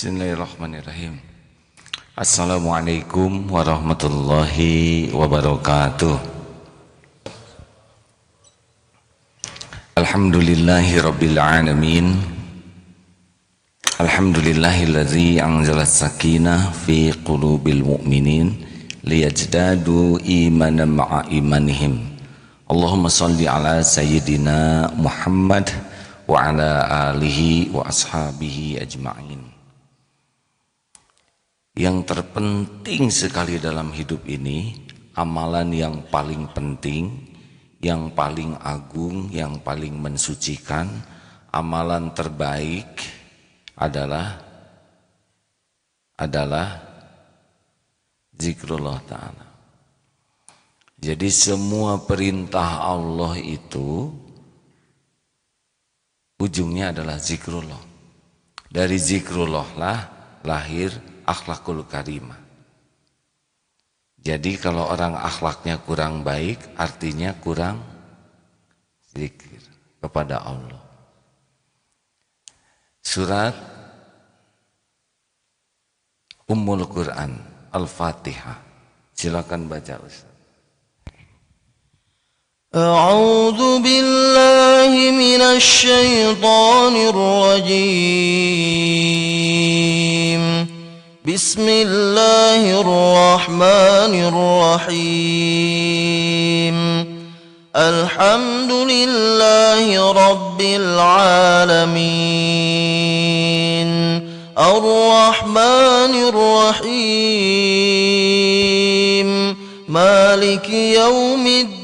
Bismillahirrahmanirrahim. Assalamualaikum warahmatullahi wabarakatuh. Alhamdulillahi rabbil alamin. Alhamdulillahilladzi anzala sakinah fi qulubil mu'minin liyajdadu imanan ma'a imanihim. Allahumma salli ala sayyidina Muhammad wa ala alihi wa ashabihi ajma'in. Yang terpenting sekali dalam hidup ini, amalan yang paling penting, yang paling agung, yang paling mensucikan, amalan terbaik adalah zikrullah ta'ala. Jadi semua perintah Allah itu ujungnya adalah zikrullah. Dari zikrullah lah lahir akhlakul karimah. Jadi kalau orang akhlaknya kurang baik, artinya kurang zikir kepada Allah. Surat Ummul Quran Al-Fatihah. Silakan baca Ustaz. أعوذ بالله من الشيطان الرجيم بسم الله الرحمن الرحيم الحمد لله رب العالمين الرحمن الرحيم مالك يوم الدين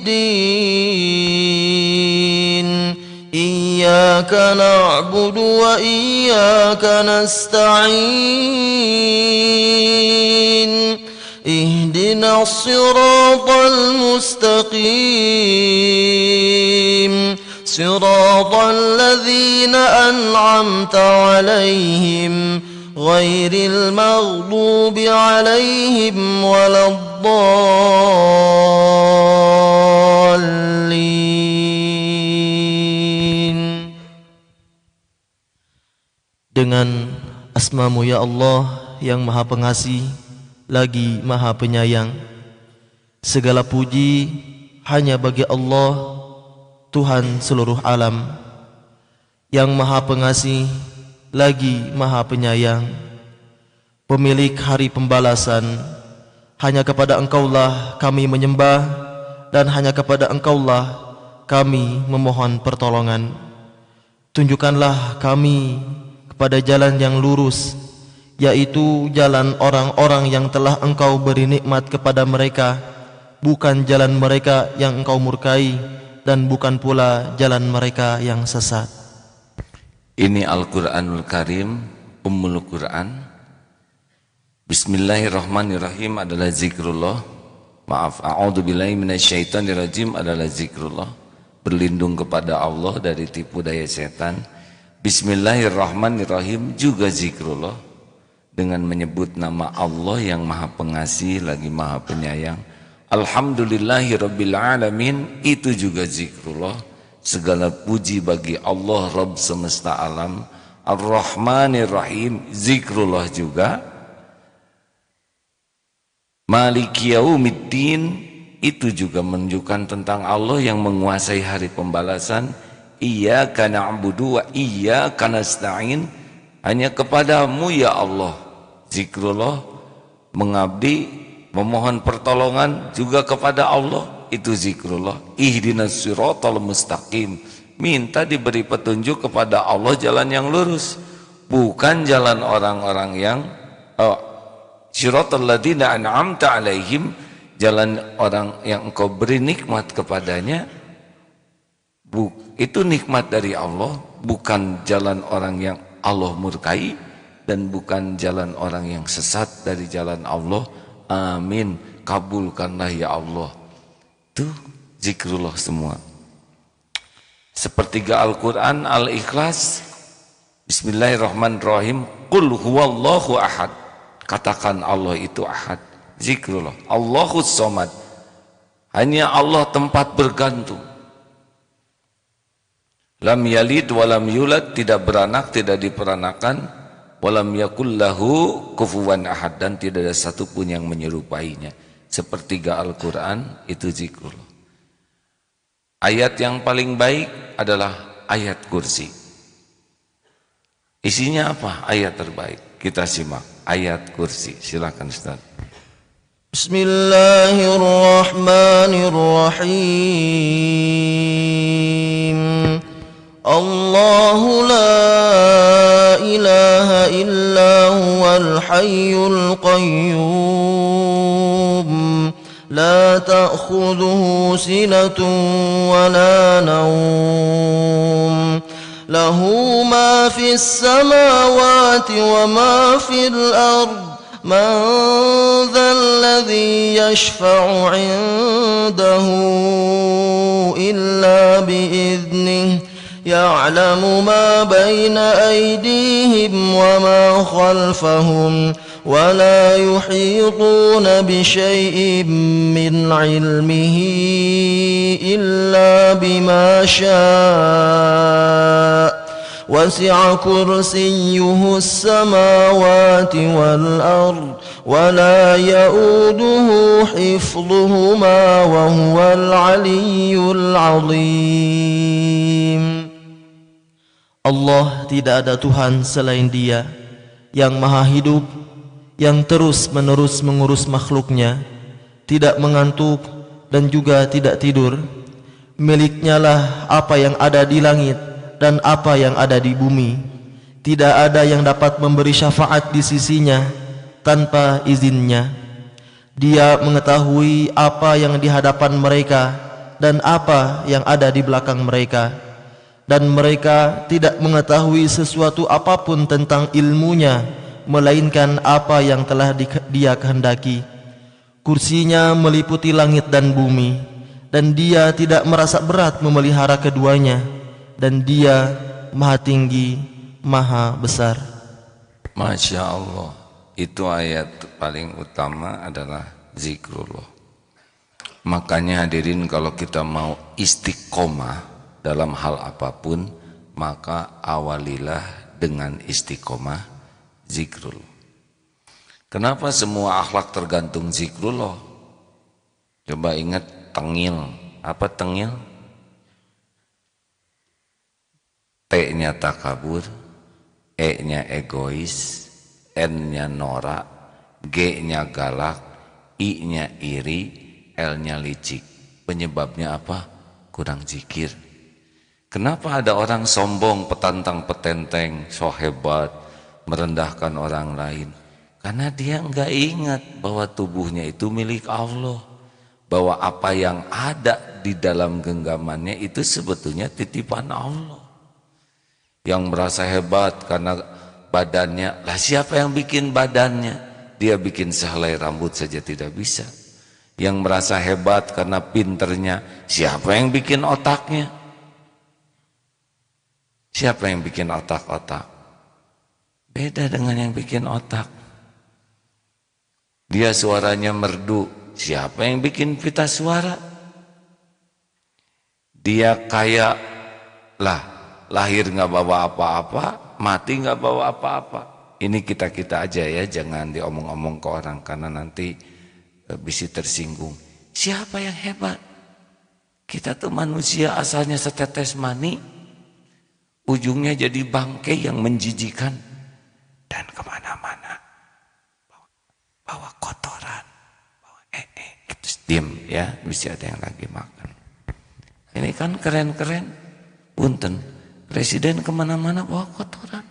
إياك نعبد وإياك نستعين اهدنا الصراط المستقيم صراط الذين أنعمت عليهم غير المغضوب عليهم ولا الضالين. Dengan asma-Mu ya Allah yang Maha Pengasih lagi Maha Penyayang, segala puji hanya bagi Allah, Tuhan seluruh alam, yang Maha Pengasih lagi Maha Penyayang, pemilik hari pembalasan. Hanya kepada Engkaulah kami menyembah, dan hanya kepada Engkaulah kami memohon pertolongan. Tunjukkanlah kami kepada jalan yang lurus, yaitu jalan orang-orang yang telah Engkau beri nikmat kepada mereka, bukan jalan mereka yang Engkau murkai, dan bukan pula jalan mereka yang sesat. Ini Al-Quranul Karim, Ummul Quran. Bismillahirrahmanirrahim adalah zikrullah. Maaf, a'udzubillahi minasyaitonirrajim adalah zikrullah. Berlindung kepada Allah dari tipu daya setan. Bismillahirrahmanirrahim juga zikrullah, dengan menyebut nama Allah yang Maha Pengasih lagi Maha Penyayang. Alhamdulillahirabbil alamin, itu juga zikrullah. Segala puji bagi Allah Rabb semesta alam. Ar-Rahmanir Rahim, zikrullah juga. Maliki yaumiddin, itu juga menunjukkan tentang Allah yang menguasai hari pembalasan. Iyyaka na'budu wa iyyaka nasta'in, hanya kepadamu ya Allah. Zikrullah, mengabdi, memohon pertolongan juga kepada Allah, itu zikrullah. Ihdinas siratal mustaqim, minta diberi petunjuk kepada Allah jalan yang lurus, bukan jalan orang-orang yang siratal ladzina an'amta alaihim, jalan orang yang Engkau beri nikmat kepadanya. Itu nikmat dari Allah, bukan jalan orang yang Allah murkai, dan bukan jalan orang yang sesat dari jalan Allah. Amin, kabulkanlah ya Allah. Itu zikrullah semua. Sepertiga Al-Quran Al-Ikhlas. Bismillahirrahmanirrahim. Qul huwallahu ahad, katakan Allah itu ahad. Zikrullah. Allahus somad, hanya Allah tempat bergantung. Lam yalid walam yulad, tidak beranak, tidak diperanakan. walam yakul lahu kufuwan ahad, dan tidak ada satupun yang menyerupainya. Sepertiga Al-Quran itu zikrullah. Ayat yang paling baik adalah ayat kursi. Isinya apa? Ayat terbaik. Kita simak ayat kursi. Silakan Ustaz. Bismillahirrahmanirrahim. Allahu la ilaha illa huwal hayyul qayyum. La ta'khudhuhu sinatun wa la nawm. Lahu ma fis samawati wa ma fil ardh. من ذا الذي يشفع عنده إلا بإذنه يعلم ما بين أيديهم وما خلفهم ولا يحيطون بشيء من علمه إلا بما شاء وسع كرسيه السماوات والأرض ولا يؤوده حفظهما وهو العلي العظيم. Allah tidak ada Tuhan selain Dia yang maha hidup, yang terus-menerus mengurus makhluknya, tidak mengantuk dan juga tidak tidur. Miliknya lah apa yang ada di langit dan apa yang ada di bumi. Tidak ada yang dapat memberi syafaat di sisinya tanpa izinnya. Dia mengetahui apa yang di hadapan mereka dan apa yang ada di belakang mereka, dan mereka tidak mengetahui sesuatu apapun tentang ilmunya melainkan apa yang telah Dia kehendaki. Kursinya meliputi langit dan bumi, dan Dia tidak merasa berat memelihara keduanya, dan Dia maha tinggi, maha besar. Masya Allah. Itu ayat paling utama adalah zikrullah. Makanya hadirin, kalau kita mau istiqomah dalam hal apapun, maka awalilah dengan istiqomah zikrullah. Kenapa semua akhlak tergantung zikrullah? Coba ingat tengil. Apa tengil? T-nya takabur, E-nya egois, N-nya norak, G-nya galak, I-nya iri, L-nya licik. Penyebabnya apa? Kurang zikir. Kenapa ada orang sombong, petantang petenteng, so hebat, merendahkan orang lain? Karena dia enggak ingat bahwa tubuhnya itu milik Allah, bahwa apa yang ada di dalam genggamannya itu sebetulnya titipan Allah. Yang merasa hebat karena badannya, lah siapa yang bikin badannya? Dia bikin sehelai rambut saja tidak bisa. Yang merasa hebat karena pinternya, siapa yang bikin otaknya? Siapa yang bikin otak-otak? Beda dengan yang bikin otak. Dia suaranya merdu, siapa yang bikin pita suara? Dia kaya, lah lahir nggak bawa apa-apa, mati nggak bawa apa-apa. Ini kita-kita aja ya, jangan diomong-omong ke orang karena nanti bisa tersinggung. Siapa yang hebat? Kita tuh manusia asalnya setetes mani, ujungnya jadi bangkai yang menjijikan dan kemana-mana bawa kotoran, bawa itu diam ya, bisa ada yang lagi makan. Ini kan keren-keren, punten. Presiden kemana-mana bawa kotoran.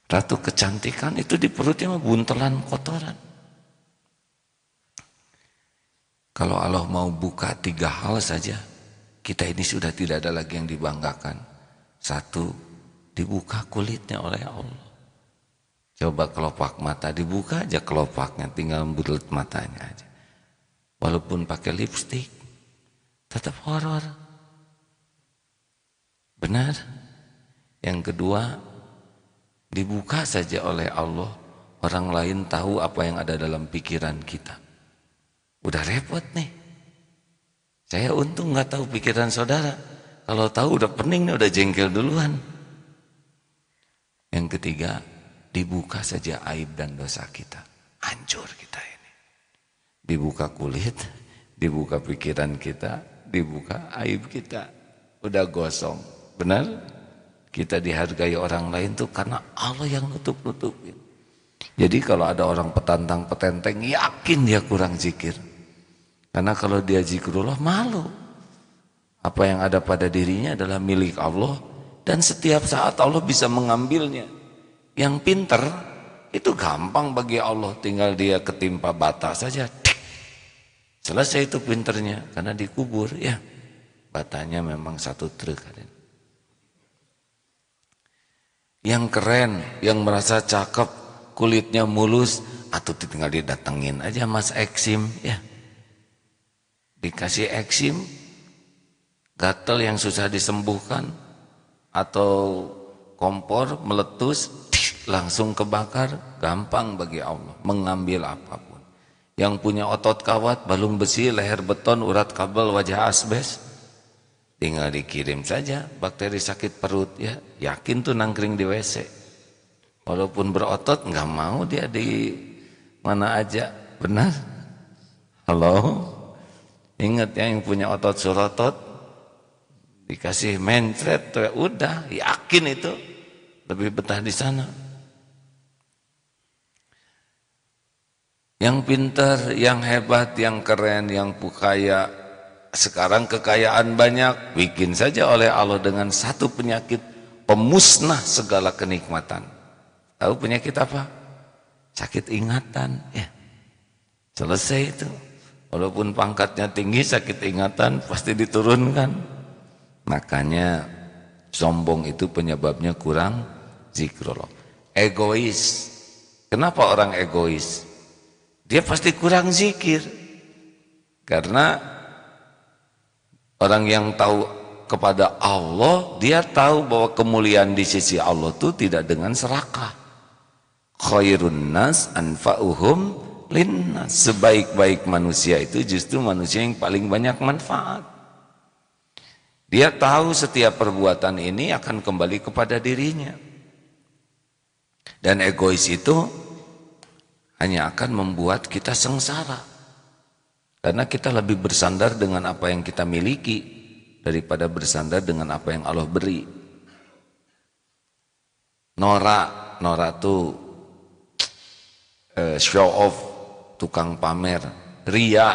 Ratu kecantikan itu di perutnya buntelan kotoran. Kalau Allah mau buka 3 hal saja, kita ini sudah tidak ada lagi yang dibanggakan. 1, dibuka kulitnya oleh Allah. Coba kelopak mata dibuka aja kelopaknya, tinggal bulut matanya aja. Walaupun pakai lipstik, tetap horor. Benar. Yang kedua, dibuka saja oleh Allah, orang lain tahu apa yang ada dalam pikiran kita. Udah repot nih. Saya untung nggak tahu pikiran saudara. Kalau tahu udah pening nih, udah jengkel duluan. Yang ketiga, dibuka saja aib dan dosa kita. Hancur kita ini. Dibuka kulit, dibuka pikiran kita, dibuka aib kita. Udah gosong. Benar? Kita dihargai orang lain tuh karena Allah yang nutup-nutupin. Jadi kalau ada orang petantang petenteng, yakin dia kurang zikir. Karena kalau dia zikrullah malu. Apa yang ada pada dirinya adalah milik Allah. Dan setiap saat Allah bisa mengambilnya. Yang pinter itu gampang bagi Allah. Tinggal dia ketimpa bata saja. Selesai itu pinternya. Karena dikubur ya. Batanya memang 1 truk. Yang keren, yang merasa cakep, kulitnya mulus, atau tinggal didatengin aja Mas Eksim ya. Dikasih eksim, gatel yang susah disembuhkan, atau kompor meletus, langsung kebakar, gampang bagi Allah mengambil apapun. Yang punya otot kawat, balung besi, leher beton, urat kabel, wajah asbes, tinggal dikirim saja. Bakteri sakit perut ya, yakin tuh nangkring di WC. Walaupun berotot, nggak mau dia di mana aja, benar? Halo? Ingat ya, yang punya otot surotot dikasih mencret tuh ya udah, yakin itu lebih betah di sana. Yang pintar, yang hebat, yang keren, yang kaya, sekarang kekayaan banyak, bikin saja oleh Allah dengan 1 penyakit pemusnah segala kenikmatan. Tahu penyakit apa? Sakit ingatan ya. Selesai itu. Walaupun pangkatnya tinggi, sakit ingatan pasti diturunkan. Makanya sombong itu penyebabnya kurang zikrullah. Egois. Kenapa orang egois? Dia pasti kurang zikir. Karena orang yang tahu kepada Allah, dia tahu bahwa kemuliaan di sisi Allah itu tidak dengan serakah. Khairun nas anfa'uhum linnas. Sebaik-baik manusia itu justru manusia yang paling banyak manfaat. Dia tahu setiap perbuatan ini akan kembali kepada dirinya. Dan egois itu hanya akan membuat kita sengsara. Karena kita lebih bersandar dengan apa yang kita miliki daripada bersandar dengan apa yang Allah beri. Nora tuh show off, tukang pamer, ria.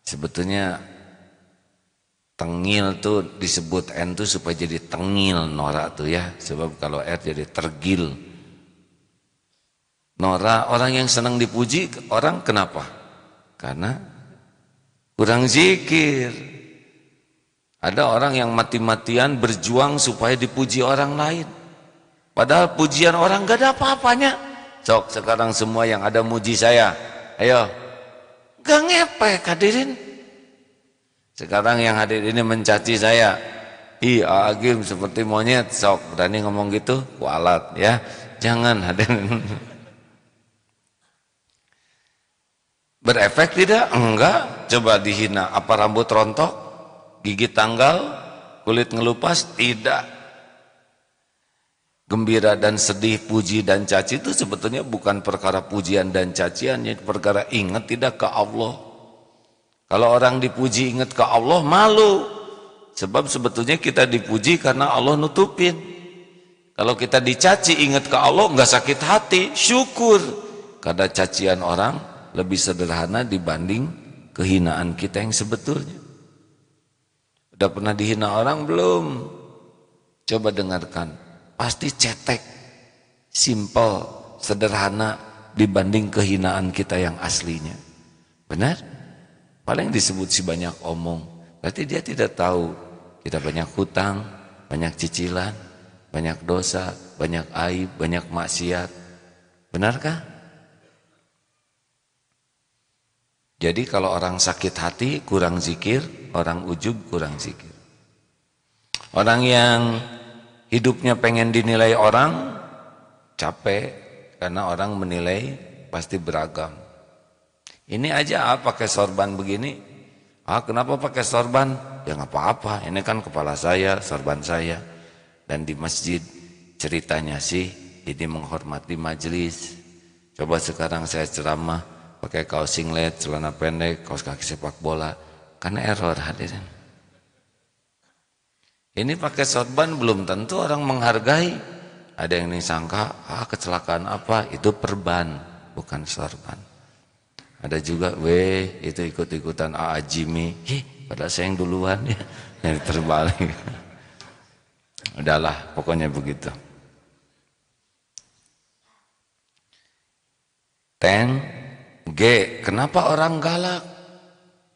Sebetulnya tengil tuh disebut N tuh supaya jadi tengil Nora tuh ya. Sebab kalau R jadi tergil. Nora, orang yang senang dipuji, orang kenapa? Karena kurang zikir. Ada orang yang mati-matian berjuang supaya dipuji orang lain. Padahal pujian orang gak ada apa-apanya. Sok sekarang semua yang ada muji saya. Ayo. Gak ngepek hadirin. Sekarang yang hadir ini mencaci saya. Agim seperti monyet. Sok berani ngomong gitu, kualat ya. Jangan hadirin. Berefek tidak? Enggak. Coba dihina. Apa rambut rontok? Gigi tanggal? Kulit ngelupas? Tidak. Gembira dan sedih, puji dan caci itu sebetulnya bukan perkara pujian dan cacian, itu perkara ingat tidak ke Allah. Kalau orang dipuji ingat ke Allah, malu. Sebab sebetulnya kita dipuji karena Allah nutupin. Kalau kita dicaci ingat ke Allah, enggak sakit hati, syukur. Karena cacian orang lebih sederhana dibanding kehinaan kita yang sebetulnya. Udah pernah dihina orang belum? Coba dengarkan. Pasti cetek, simple, sederhana dibanding kehinaan kita yang aslinya. Benar? Paling disebut si banyak omong. Berarti dia tidak tahu kita banyak hutang, banyak cicilan, banyak dosa, banyak aib, banyak maksiat. Benarkah? Jadi kalau orang sakit hati kurang zikir, orang ujub kurang zikir. Orang yang hidupnya pengen dinilai orang, capek karena orang menilai pasti beragam. Ini aja pakai sorban begini. Kenapa pakai sorban? Ya nggak apa-apa, ini kan kepala saya, sorban saya. Dan di masjid ceritanya sih ini menghormati majelis. Coba sekarang saya ceramah pakai kaos singlet, celana pendek, kaos kaki sepak bola, karena error hadirin. Ini pakai sorban belum tentu orang menghargai. Ada yang sangka, kecelakaan apa? Itu perban, bukan sorban. Ada juga, itu ikut-ikutan AA Jimmy. Padahal saya yang duluan ya, yang terbalik. Udahlah, pokoknya begitu. G, kenapa orang galak?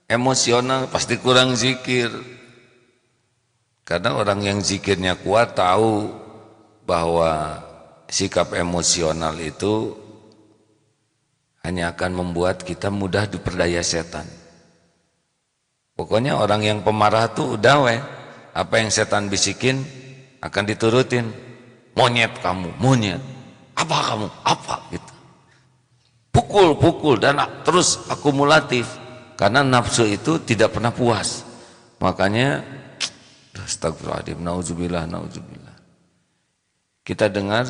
Emosional, pasti kurang zikir. Karena orang yang zikirnya kuat tahu bahwa sikap emosional itu hanya akan membuat kita mudah diperdaya setan. Pokoknya orang yang pemarah tuh udah apa yang setan bisikin akan diturutin. Monyet kamu, monyet. Apa kamu? Apa gitu. Pukul dan terus akumulatif. Karena nafsu itu tidak pernah puas. Makanya astagfirullahaladzim, nauzubillah. Kita dengar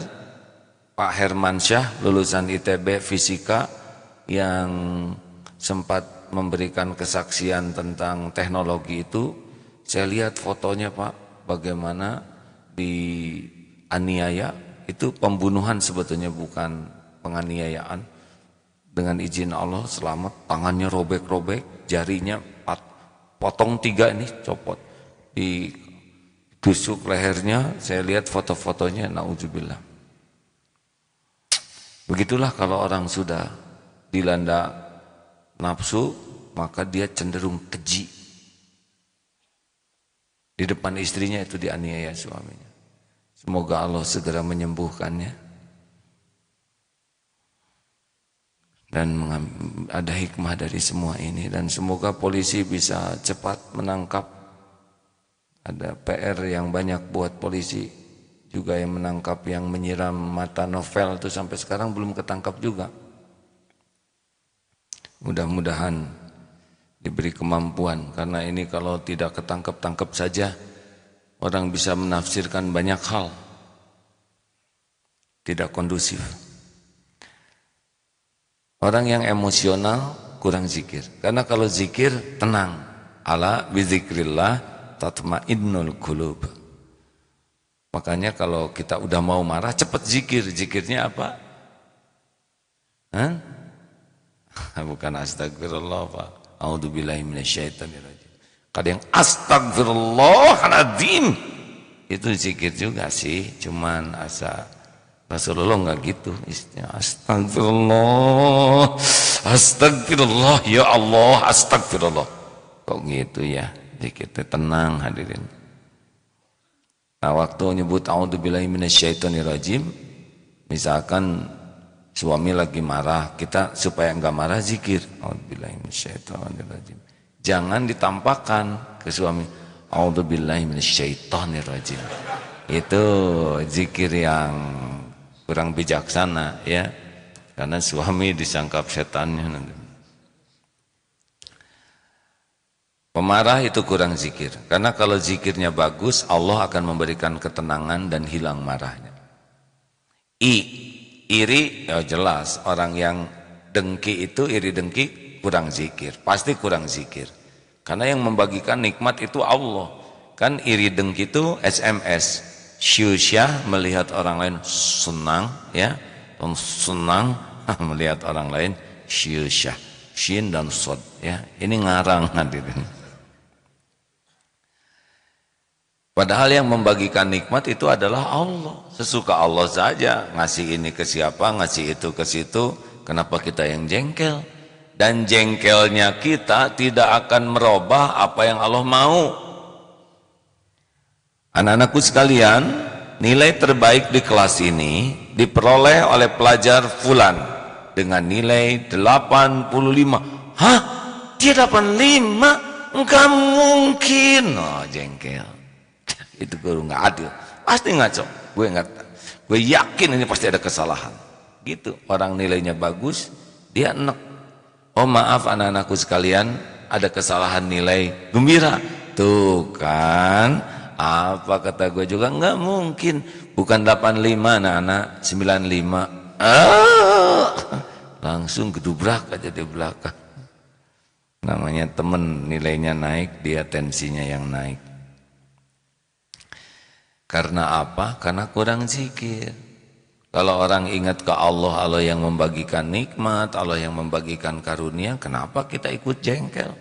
Pak Herman Syah lulusan ITB Fisika yang sempat memberikan kesaksian tentang teknologi itu. Saya lihat fotonya Pak, bagaimana dianiaya. Itu pembunuhan sebetulnya, bukan penganiayaan. Dengan izin Allah selamat, tangannya robek-robek, jarinya potong 3 ini, copot, ditusuk lehernya. Saya lihat foto-fotonya, naudzubillah. Begitulah kalau orang sudah dilanda nafsu, maka dia cenderung keji. Di depan istrinya itu dianiaya suaminya. Semoga Allah segera menyembuhkannya. Dan ada hikmah dari semua ini. Dan semoga polisi bisa cepat menangkap. Ada PR yang banyak buat polisi juga, yang menangkap yang menyiram mata novel itu sampai sekarang belum ketangkap juga. Mudah-mudahan diberi kemampuan, karena ini kalau tidak ketangkep-tangkep saja orang bisa menafsirkan banyak hal, tidak kondusif. Orang yang emosional kurang zikir, karena kalau zikir tenang. Ala bizikrillah tatmainnul qulub. Makanya kalau kita udah mau marah cepat zikir. Zikirnya apa? Bukan astagfirullah Pak. A'udzubillahi minasyaitonirrajim. Kadang astagfirullahaladzim. Itu zikir juga sih, cuman asa. Rasulullah enggak gitu. Astagfirullah, astagfirullah, ya Allah, astagfirullah. Kok gitu ya? Zikir tenang hadirin. Nah, waktu nyebut a'udzubillahi minasyaitonirrajim, misalkan suami lagi marah, kita supaya enggak marah zikir a'udzubillahi minasyaitonirrajim. Jangan ditampakkan ke suami a'udzubillahi minasyaitonirrajim. Itu zikir yang kurang bijaksana ya, karena suami disangkap setannya nanti. Pemarah itu kurang zikir, karena kalau zikirnya bagus Allah akan memberikan ketenangan dan hilang marahnya. Iri ya jelas, orang yang dengki itu, iri dengki kurang zikir, pasti kurang zikir. Karena yang membagikan nikmat itu Allah. Kan iri dengki itu SMS. Syusyah melihat orang lain senang ya, senang melihat orang lain syusyah, shin dan sod ya. Ini ngarang hadirin. Padahal yang membagikan nikmat itu adalah Allah. Sesuka Allah saja ngasih ini ke siapa, ngasih itu ke situ. Kenapa kita yang jengkel? Dan jengkelnya kita tidak akan merubah apa yang Allah mau. Anak-anakku sekalian, nilai terbaik di kelas ini diperoleh oleh pelajar Fulan dengan nilai 85. Hah? Dia 85? Enggak mungkin. Oh, jengkel. Itu guru enggak adil. Pasti ngaco. Gue yakin ini pasti ada kesalahan. Gitu. Orang nilainya bagus, dia enek. Oh maaf anak-anakku sekalian, ada kesalahan nilai, gembira. Tuh kan. Apa kata gue juga, enggak mungkin. Bukan 85 anak-anak, 95. Langsung gedubrak aja di belakang. Namanya temen, nilainya naik, dia tensinya yang naik. Karena apa? Karena kurang zikir. Kalau orang ingat ke Allah, Allah yang membagikan nikmat, Allah yang membagikan karunia, kenapa kita ikut jengkel?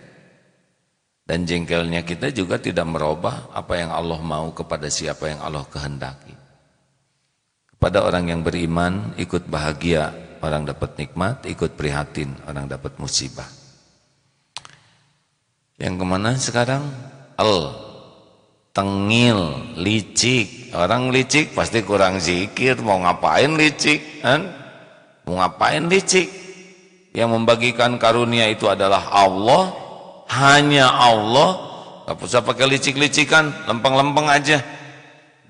Dan jengkelnya kita juga tidak merubah apa yang Allah mau kepada siapa yang Allah kehendaki. Pada orang yang beriman, ikut bahagia, orang dapat nikmat, ikut prihatin, orang dapat musibah. Yang kemana sekarang? Tengil, licik. Orang licik pasti kurang zikir, mau ngapain licik? Kan? Mau ngapain licik? Yang membagikan karunia itu adalah Allah, hanya Allah. Gak usah pakai licik-licikan, lempeng-lempeng aja.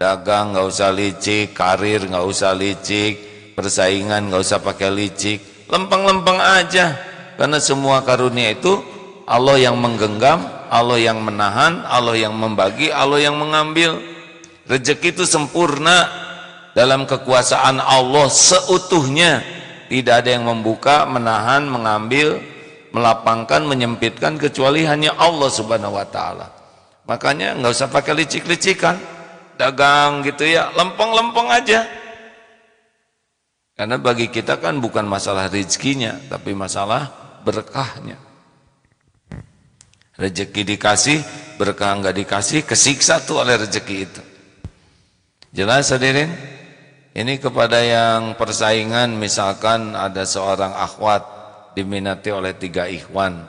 Dagang nggak usah licik, karir nggak usah licik, persaingan nggak usah pakai licik, lempeng-lempeng aja. Karena semua karunia itu Allah yang menggenggam, Allah yang menahan, Allah yang membagi, Allah yang mengambil. Rezeki itu sempurna dalam kekuasaan Allah seutuhnya. Tidak ada yang membuka, menahan, mengambil, melapangkan, menyempitkan kecuali hanya Allah Subhanahu wa taala. Makanya nggak usah pakai licik-licikan. Dagang gitu ya, lempeng-lempeng aja. Karena bagi kita kan bukan masalah rezekinya, tapi masalah berkahnya. Rezeki dikasih, berkah enggak dikasih, kesiksa tuh oleh rezeki itu. Jelas hadirin? Ini kepada yang persaingan, misalkan ada seorang akhwat diminati oleh 3 ikhwan.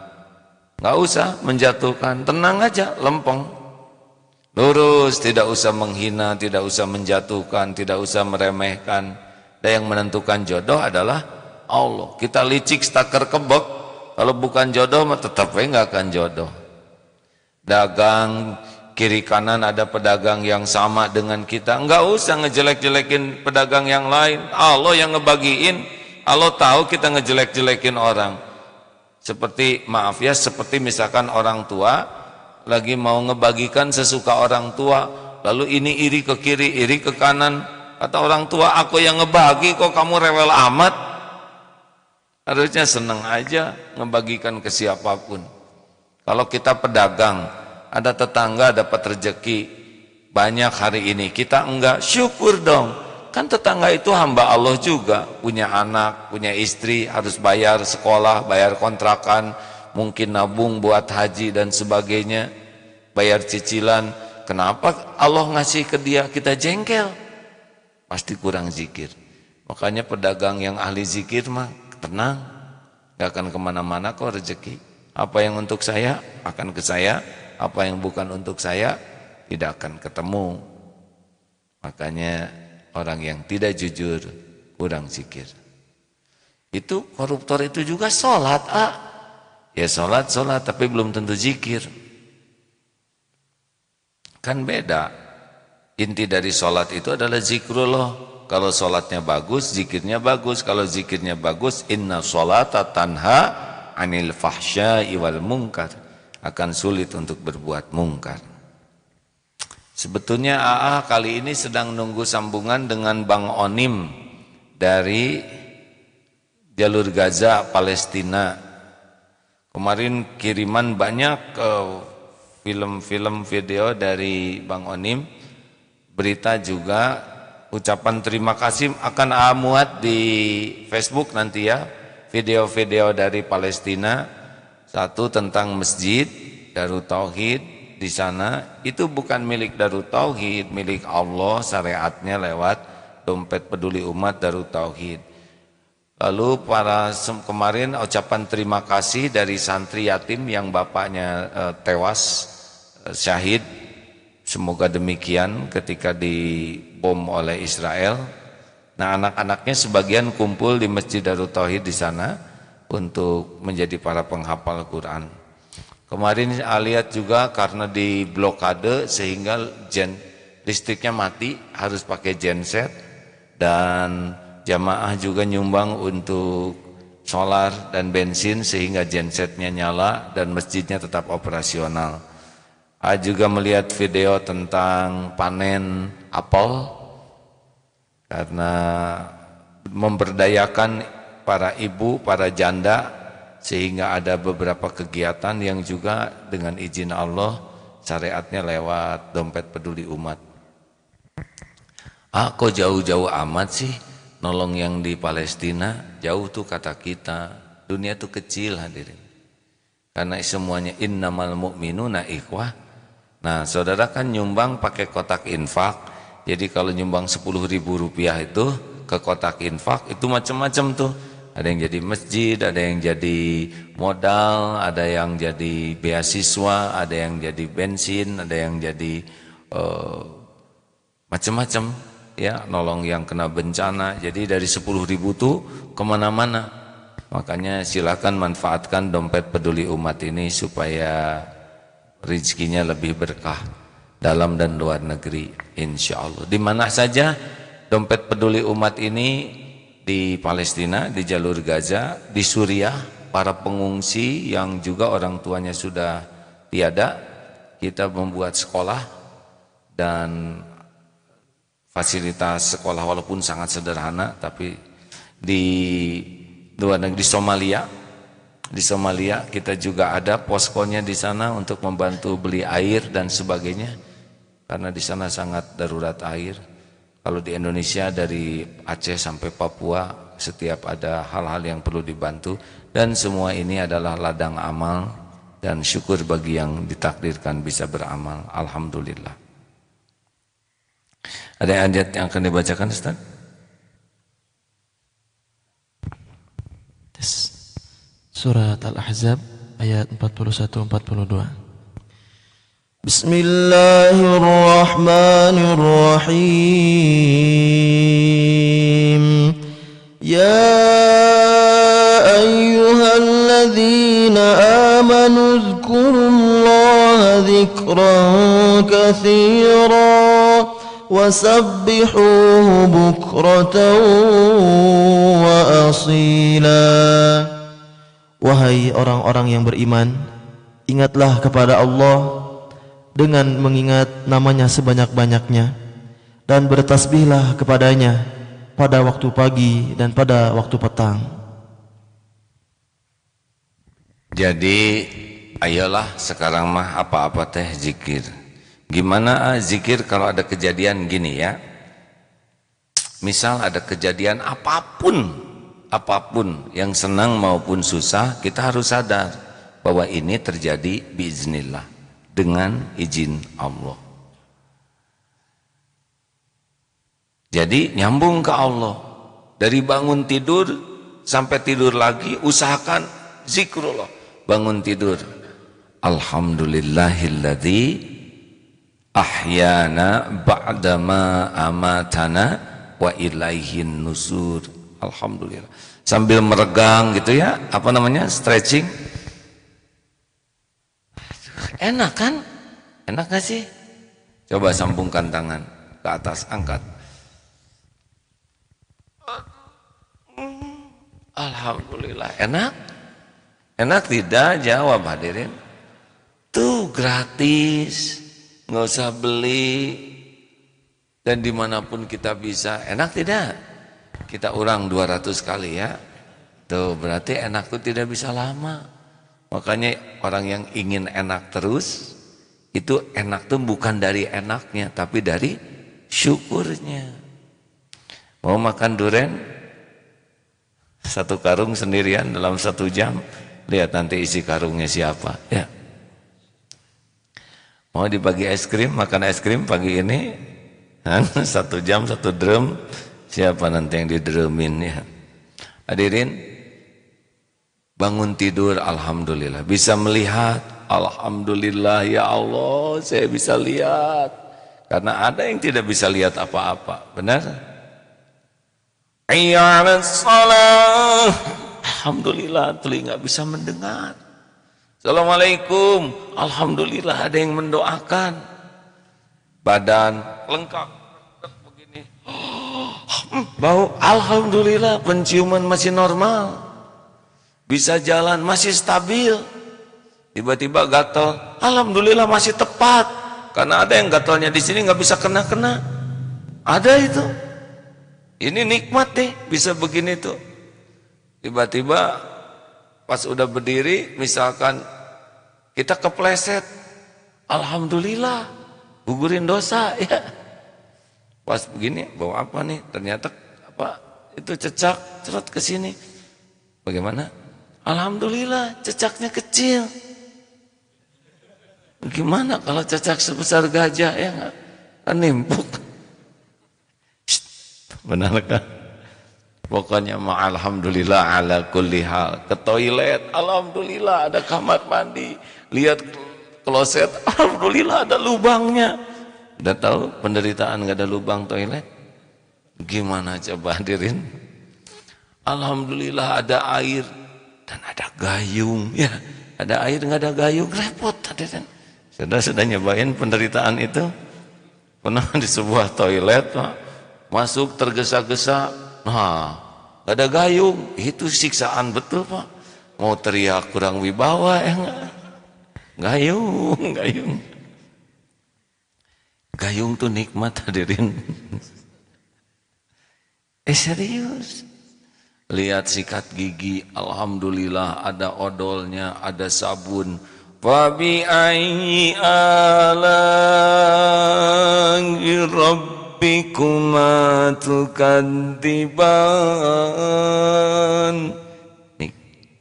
Enggak usah menjatuhkan, tenang aja, lempeng. Lurus, tidak usah menghina, tidak usah menjatuhkan, tidak usah meremehkan. Dan yang menentukan jodoh adalah Allah. Kita licik stakar kebek, kalau bukan jodoh mah tetap nggak akan jodoh. Dagang kiri kanan ada pedagang yang sama dengan kita, nggak usah ngejelek-jelekin pedagang yang lain. Allah yang ngebagiin, Allah tahu kita ngejelek-jelekin orang. Seperti maaf ya, seperti misalkan orang tua lagi mau ngebagikan sesuka orang tua, lalu ini iri ke kiri, iri ke kanan. Kata orang tua, aku yang ngebagi kok kamu rewel amat. Harusnya senang aja ngebagikan ke siapapun. Kalau kita pedagang, ada tetangga dapat rezeki banyak hari ini, kita enggak, syukur dong. Kan tetangga itu hamba Allah juga, punya anak, punya istri, harus bayar sekolah, bayar kontrakan, mungkin nabung buat haji dan sebagainya, bayar cicilan. Kenapa Allah ngasih ke dia kita jengkel? Pasti kurang zikir. Makanya pedagang yang ahli zikir mah tenang, gak akan kemana-mana kok rezeki. Apa yang untuk saya akan ke saya, apa yang bukan untuk saya tidak akan ketemu. Makanya orang yang tidak jujur kurang zikir. Itu koruptor itu juga sholat, ya sholat tapi belum tentu zikir. Kan beda. Inti dari sholat itu adalah zikrullah. Kalau sholatnya bagus, zikirnya bagus. Kalau zikirnya bagus, inna sholata tanha anil fahsya'i wal munkar. Akan sulit untuk berbuat mungkar. Sebetulnya AA kali ini sedang nunggu sambungan dengan Bang Onim dari jalur Gaza, Palestina. Kemarin kiriman banyak film-film video dari Bang Onim, berita juga, ucapan terima kasih akan AA muat di Facebook nanti ya, video-video dari Palestina. Satu tentang masjid Darut Tauhid di sana, itu bukan milik Darut Tauhid, milik Allah, syariatnya lewat dompet peduli umat Darut Tauhid. Lalu kemarin ucapan terima kasih dari santri yatim yang bapaknya tewas syahid, semoga demikian ketika dibom oleh Israel. Nah, anak-anaknya sebagian kumpul di Masjid Darut Tauhid di sana untuk menjadi para penghafal Quran. Kemarin lihat juga karena di blokade sehingga listriknya mati, harus pakai genset, dan jamaah juga nyumbang untuk solar dan bensin sehingga gensetnya nyala dan masjidnya tetap operasional. Juga melihat video tentang panen apel karena memberdayakan para ibu, para janda, sehingga ada beberapa kegiatan yang juga dengan izin Allah syariatnya lewat dompet peduli umat. Kok jauh-jauh amat sih nolong yang di Palestina? Jauh tuh kata kita, dunia tuh kecil hadirin, karena semuanya innamal mu'minuna ikhwah. Nah saudara kan nyumbang pakai kotak infak, jadi kalau nyumbang 10.000 rupiah itu ke kotak infak itu macam-macam tuh. Ada yang jadi masjid, ada yang jadi modal, ada yang jadi beasiswa, ada yang jadi bensin, ada yang jadi macam-macam ya, nolong yang kena bencana. Jadi dari 10.000 tuh kemana-mana. Makanya silakan manfaatkan dompet peduli umat ini supaya rezekinya lebih berkah dalam dan luar negeri insya Allah. Di mana saja dompet peduli umat ini, di Palestina, di jalur Gaza, di Suriah, para pengungsi yang juga orang tuanya sudah tiada, kita membuat sekolah dan fasilitas sekolah walaupun sangat sederhana, tapi di luar negeri, di Somalia kita juga ada poskonya di sana untuk membantu beli air dan sebagainya, karena di sana sangat darurat air. Kalau di Indonesia dari Aceh sampai Papua setiap ada hal-hal yang perlu dibantu, dan semua ini adalah ladang amal dan syukur bagi yang ditakdirkan bisa beramal. Alhamdulillah. Ada ayat yang akan dibacakan, Ustaz? Surat Al-Ahzab ayat 41-42. Bismillahirrahmanirrahim. Ya ayyuhalladzina amanu dzkurullaha dzikran katsiran wasabbihuhu bukratan wa asila. Wahai orang-orang yang beriman, ingatlah kepada Allah dengan mengingat namanya sebanyak-banyaknya, dan bertasbihlah kepadanya pada waktu pagi dan pada waktu petang. Jadi ayolah sekarang mah apa-apa teh zikir. Gimana zikir kalau ada kejadian gini ya? Misal ada kejadian apapun yang senang maupun susah, kita harus sadar bahwa ini terjadi biiznillah, dengan izin Allah. Jadi nyambung ke Allah. Dari bangun tidur sampai tidur lagi, usahakan zikrullah. Bangun tidur, alhamdulillahilladzi ahyana ba'dama amatana wa ilaihin nusur. Alhamdulillah. Sambil meregang gitu ya, apa namanya, stretching. Enak kan? Enak gak sih? Coba sambungkan tangan ke atas, angkat. Alhamdulillah. Enak? Enak tidak? Jawab hadirin. Tuh gratis, nggak usah beli, dan dimanapun kita bisa. Enak tidak? Kita urang 200 kali ya. Tuh berarti enak tuh tidak bisa lama. Makanya orang yang ingin enak terus, itu enak tuh bukan dari enaknya, tapi dari syukurnya. Mau makan durian 1 karung sendirian dalam 1 jam, lihat nanti isi karungnya siapa ya. Mau dibagi es krim, makan es krim pagi ini 1 jam 1 drum, siapa nanti yang didremin ya. Hadirin, bangun tidur alhamdulillah, bisa melihat alhamdulillah, ya Allah saya bisa lihat, karena ada yang tidak bisa lihat apa-apa, benar? Alhamdulillah telinga bisa mendengar. Assalamualaikum, alhamdulillah ada yang mendoakan. Badan lengkap begini, bau, alhamdulillah penciuman masih normal, bisa jalan masih stabil. Tiba-tiba gatal, alhamdulillah masih tepat, karena ada yang gatalnya di sini nggak bisa kena-kena, ada itu. Ini nikmat nih, bisa begini tuh. Tiba-tiba pas udah berdiri, misalkan kita kepleset, alhamdulillah, gugurin dosa ya. Pas begini, bawa apa nih? Ternyata apa? Itu cecak, cerot ke sini. Bagaimana? Alhamdulillah, cecaknya kecil. Gimana kalau cecak sebesar gajah ya nggak? Kan nimpuk. Benar kan? Pokoknya alhamdulillah ala kulli hal. Ke toilet, alhamdulillah ada kamar mandi. Lihat kloset, alhamdulillah ada lubangnya. Udah tahu penderitaan nggak ada lubang toilet? Gimana coba hadirin? Alhamdulillah ada air dan ada gayung ya. Ada air nggak ada gayung repot hadirin. Sudah nyobain penderitaan itu? Pernah di sebuah toilet Pak, masuk tergesa-gesa, nah gak ada gayung, itu siksaan betul Pak. Mau teriak kurang wibawa ya enggak? Gayung. Gayung tuh nikmat hadirin. Serius. Lihat sikat gigi, alhamdulillah ada odolnya, ada sabun. Fabi ayyi ala'i rabbikuma tukadziban.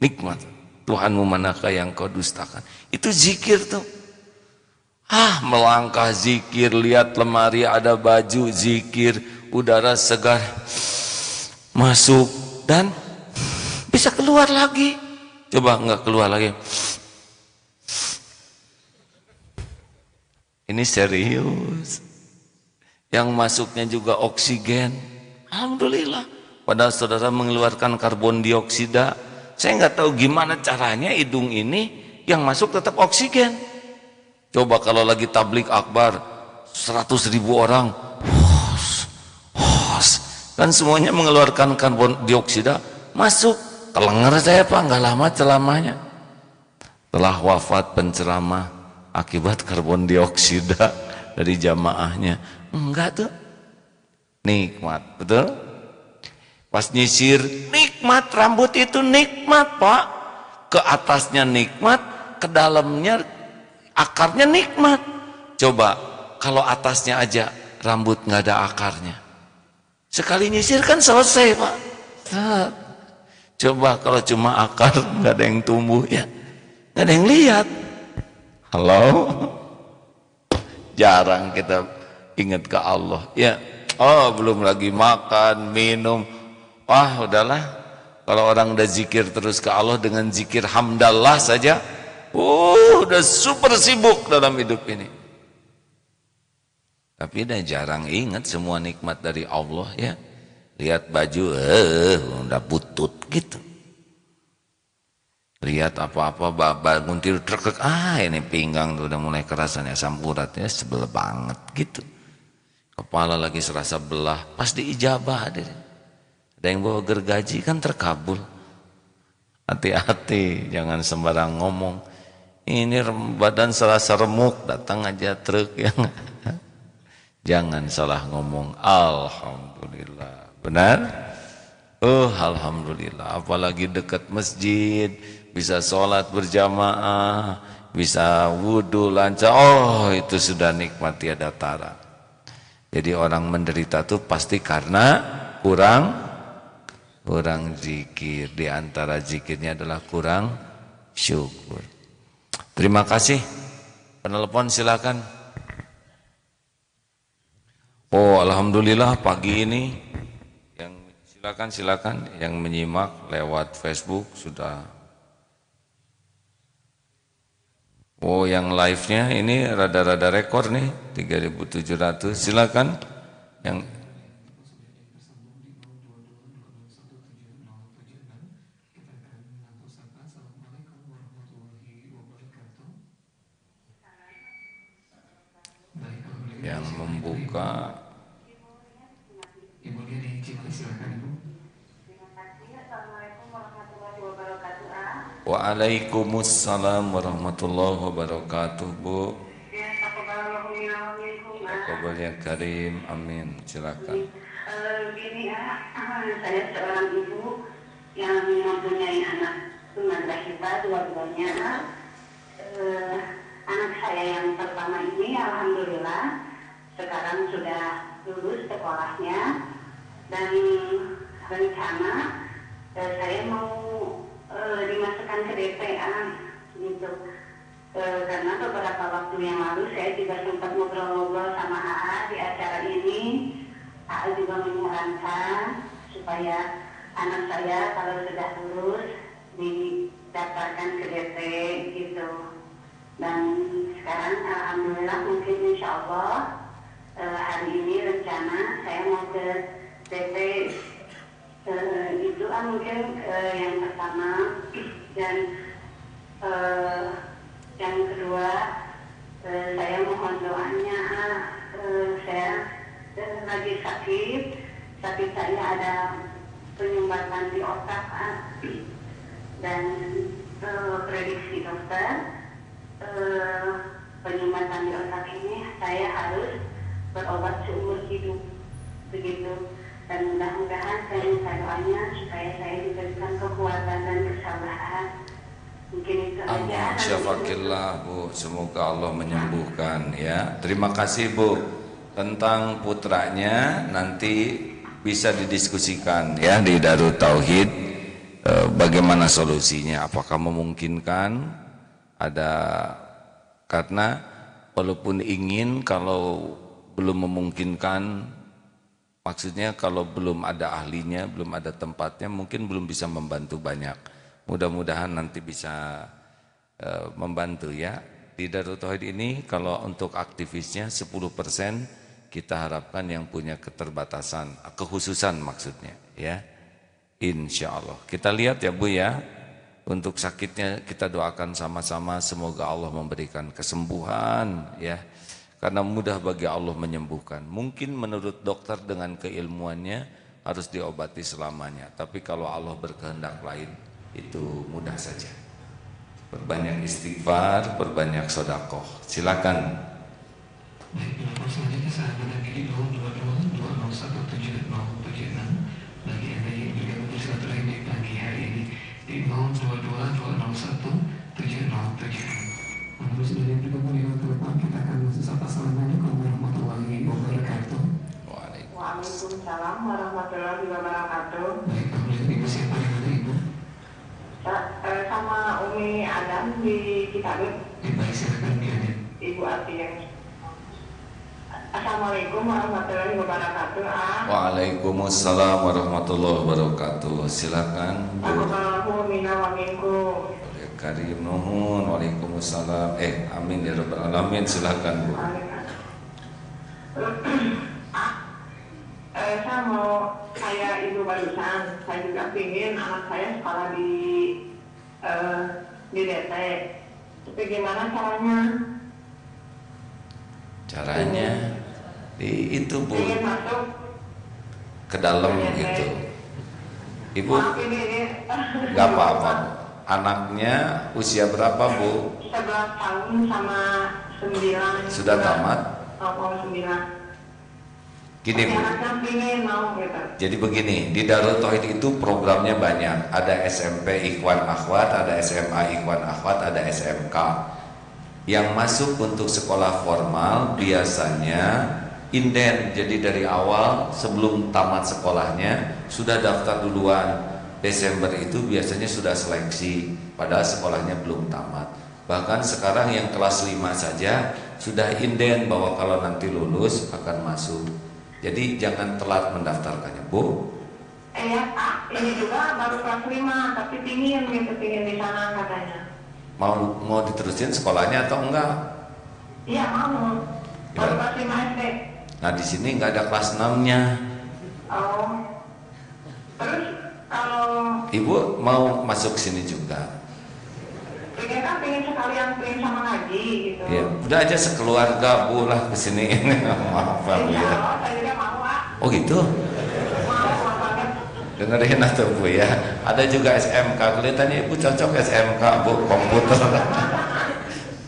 Nikmat Tuhanmu manakah yang kau dustakan? Itu zikir tuh. Melangkah zikir, lihat lemari ada baju zikir, udara segar masuk dan bisa keluar lagi. Coba enggak keluar lagi. Ini serius. Yang masuknya juga oksigen. Alhamdulillah. Padahal saudara mengeluarkan karbon dioksida. Saya nggak tahu gimana caranya hidung ini yang masuk tetap oksigen. Coba kalau lagi tablik akbar 100.000 orang. Kan semuanya mengeluarkan karbon dioksida. Masuk. Kelengar saya Pak, nggak lama ceramahnya. Telah wafat penceramah akibat karbon dioksida dari jamaahnya. Enggak tuh. Nikmat, betul? Pas nyisir, nikmat, rambut itu nikmat Pak. Ke atasnya nikmat, ke dalamnya akarnya nikmat. Coba kalau atasnya aja rambut nggak ada akarnya, sekali nyisir kan selesai Pak. Coba kalau cuma akar nggak ada yang tumbuh ya, nggak ada yang lihat. Halo, jarang kita ingat ke Allah ya. Oh belum lagi makan, minum. Wah udahlah, kalau orang udah zikir terus ke Allah dengan zikir hamdallah saja, udah super sibuk dalam hidup ini. Tapi udah jarang ingat semua nikmat dari Allah ya. Lihat baju, udah butut gitu. Lihat apa-apa bangun tidur trek, ini pinggang tuh udah mulai kerasan ya, asam uratnya sebel banget gitu. Kepala lagi serasa belah, pas diijabah deh. Ada yang bawa gergaji kan terkabul. Hati-hati, jangan sembarang ngomong. Ini badan serasa remuk, datang aja truk ya. Jangan salah ngomong. Alhamdulillah, benar? Alhamdulillah, apalagi dekat masjid. Bisa sholat berjamaah, bisa wudhu lancar, itu sudah nikmat tiada tara. Jadi orang menderita itu pasti karena kurang zikir. Di antara zikirnya adalah kurang syukur. Terima kasih. Penelpon silakan. Alhamdulillah pagi ini yang silakan yang menyimak lewat Facebook sudah. Yang live-nya ini rada-rada rekor nih 3.700. Silakan yang membuka. Waalaikumsalam warahmatullahi wabarakatuh, Bu. Taqabbalya karim, amin. Silakan. Gini Saya seorang ibu yang mempunyai anak tunagrahita dua-duanya. Anak saya yang pertama ini alhamdulillah sekarang sudah lulus sekolahnya, dan rencana saya mau dimasukkan ke DPA gitu. Karena beberapa waktu yang lalu saya juga sempat ngobrol-ngobrol sama AA di acara ini. AA juga menyarankan supaya anak saya kalau sudah lulus didaftarkan ke DP gitu. Dan sekarang alhamdulillah mungkin insya Allah hari ini rencana saya mau ke DP itu mungkin yang pertama. Dan yang kedua, saya mohon doanya. Saya lagi sakit saya ada penyumbatan di otak, dan prediksi dokter penyumbatan di otak ini saya harus berobat seumur hidup begitu. Dan mudah-mudahan saya minta doanya supaya saya diberikan kekuatan dan kesabaran. Mungkin itu aja. Syafakillah Bu, semoga Allah menyembuhkan ya. Terima kasih Bu. Tentang putranya nanti bisa didiskusikan ya di Darut Tauhid, bagaimana solusinya, apakah memungkinkan ada, karena walaupun ingin, kalau belum memungkinkan, maksudnya kalau belum ada ahlinya, belum ada tempatnya, mungkin belum bisa membantu banyak. Mudah-mudahan nanti bisa membantu ya. Di Darut Tauhid ini kalau untuk aktivisnya 10% kita harapkan yang punya keterbatasan, kekhususan maksudnya ya. Insya Allah. Kita lihat ya Bu ya. Untuk sakitnya kita doakan sama-sama, semoga Allah memberikan kesembuhan ya. Karena mudah bagi Allah menyembuhkan. Mungkin menurut dokter dengan keilmuannya harus diobati selamanya. Tapi kalau Allah berkehendak lain, itu mudah saja. Perbanyak istighfar, perbanyak sedekah. Silakan. Baik, telepon selanjutnya sahabat lagi di 0222017076. Bagi Anda yang bergabung di silaturahim di pagi hari ini di 0222017076. Terus dari bergabung di telepon, kita akan sapa. Assalamualaikum warahmatullahi wabarakatuh. Waalaikumsalam warahmatullahi wabarakatuh. Baik, Ibu siapa yang ada Ibu? Sama Umi Adam di Citabut. Baik, silakan Bi Adam. Ibu Ati yang Assalamualaikum warahmatullahi wabarakatuh. Waalaikumsalam warahmatullahi wabarakatuh. Silakan Bu. Allahu minna wa minkum. Karim nuhun. Waalaikumsalam. Amin ya rabbal alamin. Silakan Bu. Saya mau kayak ibu barusan. Saya juga ingin anak saya sekolah di DT. Tapi gimana caranya? Caranya itu Bu, ingin masuk ke dalam gitu. Ibu nggak apa-apa Bu. Anaknya usia berapa Bu? 11 tahun sama 9. Sudah tamat? Oh, 9. Gini Bu, gitu. jadi begini, di Darut Tauhid itu programnya banyak. Ada SMP Ikhwan Akhwat, ada SMA Ikhwan Akhwat, ada SMK. Yang masuk untuk sekolah formal biasanya inden, jadi dari awal sebelum tamat sekolahnya sudah daftar duluan. Desember itu biasanya sudah seleksi, padahal sekolahnya belum tamat. Bahkan sekarang yang kelas 5 saja sudah inden bahwa kalau nanti lulus akan masuk. Jadi jangan telat mendaftarkannya Bu. Ya Pak, ini juga baru kelas 5, tapi pingin di sana katanya. Mau diterusin sekolahnya atau enggak? Iya mau. Baru kelas 5 SD. Nah di sini nggak ada kelas 6-nya. Oh. Terus kalau Ibu mau masuk sini juga? pengen sekalian sama ngaji gitu. Ya, udah aja sekeluarga Bu lah kesini. Maaf Pak Bu ya. Saya juga mau Pak. Oh gitu? Mau banget. Dengerin atau Bu ya. Ada juga SMK. Kelihatannya Ibu cocok SMK Bu, komputer.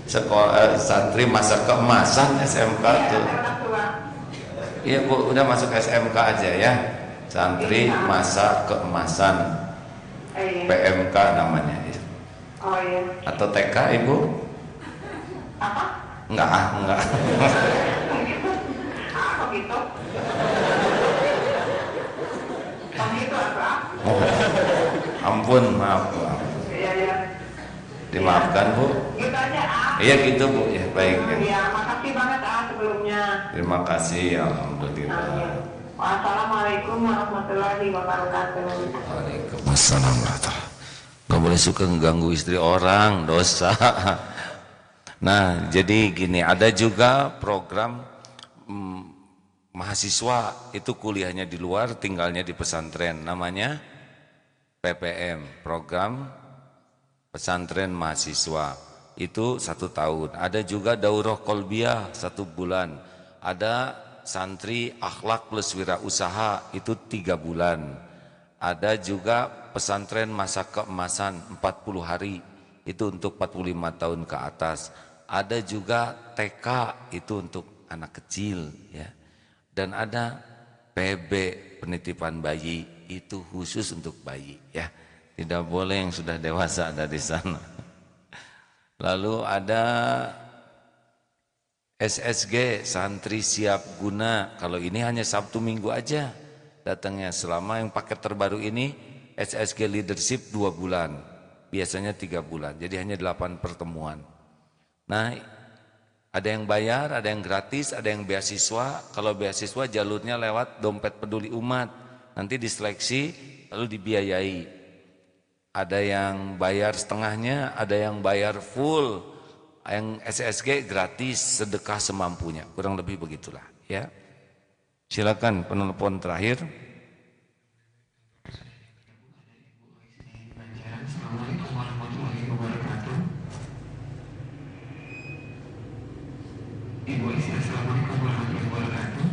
Sekolah santri masa keemasan SMK tuh. Iya Bu, udah masuk SMK aja ya. Santri Masa Keemasan, Iya. PMK namanya. Oh iya. Atau TK Ibu? Apa? Enggak. Begitu. Apa gitu? Oh gitu apa? Ampun, maaf Bu. Iya iya. Dimaafkan Bu. Gitu aja ah. Iya gitu Bu, ya baik. Iya, makasih banget ah sebelumnya. Terima kasih, alhamdulillah. Wassalamualaikum warahmatullahi wabarakatuh. Waalaikumsalam warahmatullahi. Gak boleh suka ngeganggu istri orang, dosa. Nah, jadi gini, ada juga program mahasiswa itu kuliahnya di luar, tinggalnya di pesantren, namanya PPM, program pesantren mahasiswa. Itu 1 tahun. Ada juga daurah kolbiah 1 bulan. Ada santri akhlak plus wirausaha itu 3 bulan. Ada juga pesantren masa keemasan 40 hari itu untuk 45 tahun ke atas. Ada juga TK itu untuk anak kecil ya. Dan ada PB penitipan bayi itu khusus untuk bayi ya. Tidak boleh yang sudah dewasa ada di sana. Lalu ada SSG santri siap guna. Kalau ini hanya Sabtu Minggu aja datangnya. Selama yang paket terbaru ini SSG leadership 2 bulan. Biasanya 3 bulan. Jadi hanya 8 pertemuan. Nah, ada yang bayar, ada yang gratis, ada yang beasiswa. Kalau beasiswa jalurnya lewat dompet peduli umat. Nanti diseleksi lalu dibiayai. Ada yang bayar setengahnya, ada yang bayar full. Yang SSG gratis, sedekah semampunya. Kurang lebih begitulah ya. Silakan penelpon terakhir. Assalamualaikum warahmatullahi wabarakatuh. Ibu Aisyah, assalamualaikum warahmatullahi wabarakatuh.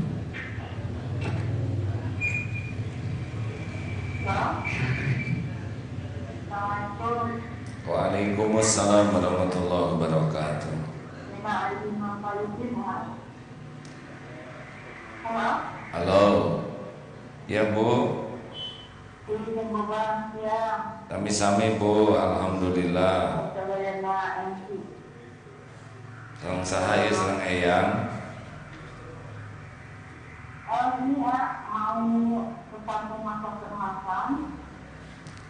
Waalaikumsalam warahmatullahi wabarakatuh. Halo. Ya Bu. Kami sami Bu, alhamdulillah. Serang sahaya, serang eyang.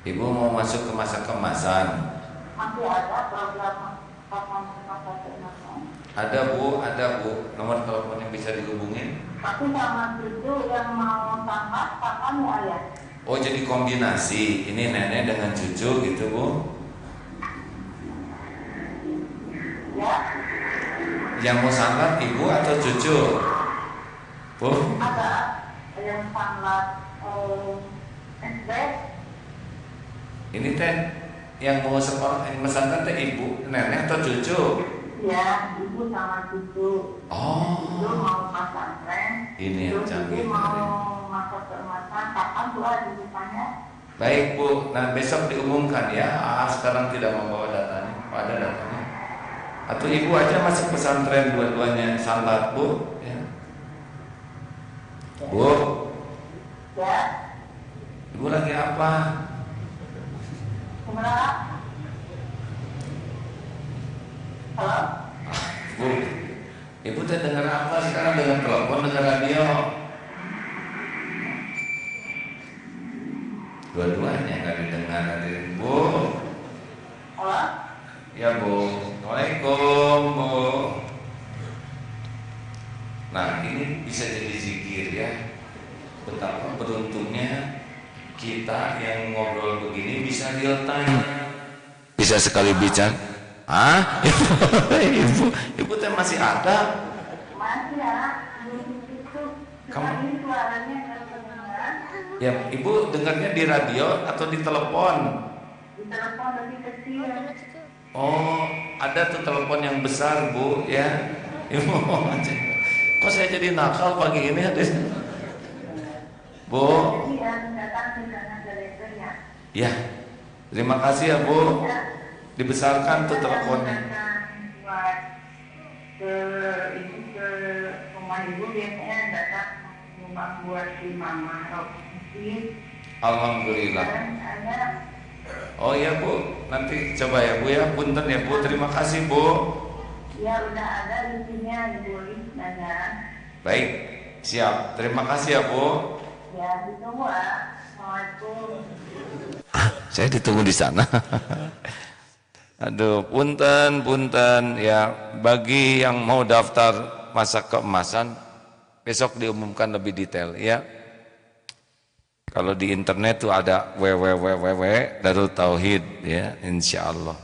Ibu mau masuk ke masa kemasan. Masih ada program masa kemasan. Ada Bu. Nomor telepon yang bisa dihubungin. Tapi sama cucu yang mau tamat kapan ya ayah? Oh jadi kombinasi. Ini nenek dengan cucu gitu Bu. Ya. Yang mau sanlat ibu atau cucu? Bu? Ada yang sangat SD. Ini teh yang mau sekolah pesantren teh ibu, nenek atau cucu? Ya, ibu sama cucu. Oh. Ibu mau pesantren. Ini yang canggih. Ibu mau masuk keemasan. Kapan tuh ditanya? Baik Bu, nah besok diumumkan ya. Sekarang tidak membawa datanya, ada datanya. Atau ibu aja masuk pesantren dua-duanya sanlat Bu. Ya. Bu. Ya. Ibu lagi apa? Sebenarnya. Halo. Bu, ibu teh dengar apa sekarang? Dengar telepon, dengar radio? Dua-duanya nggak didengar hadirin Bu. Halo. Ya Bu. Assalamualaikum Bu. Nah ini bisa jadi zikir ya. Betapa beruntungnya kita yang ngobrol begini bisa real time. Bisa sekali bicara. Ibu teh masih ada? Masih ya. Itu. Kamu? Suaranya kedengaran. Ya, ibu dengarnya di radio atau di telepon? Di telepon lebih kecil. Oh, ada tuh telepon yang besar Bu ya. Ibu kok saya jadi nakal pagi ini hadir? Bu. Jadi yang datang di sana teleponnya. Ya, terima kasih ya Bu. Dibesarkan tuh teleponnya. Buat ke rumah ibu biasanya datang nyumbang buat si mama. masjid. Alhamdulillah. Dan ada Oh ya Bu, nanti coba ya Bu ya, punten ya Bu, terima kasih Bu. ya udah ada isinya ditulis ada. Baik, siap, terima kasih ya Bu. Ya ditunggu ah. Assalamualaikum. Saya ditunggu di sana. Aduh, punten ya, bagi yang mau daftar masa keemasan besok diumumkan lebih detail ya. Kalau di internet tuh ada www Darul Tauhid ya, insyaallah.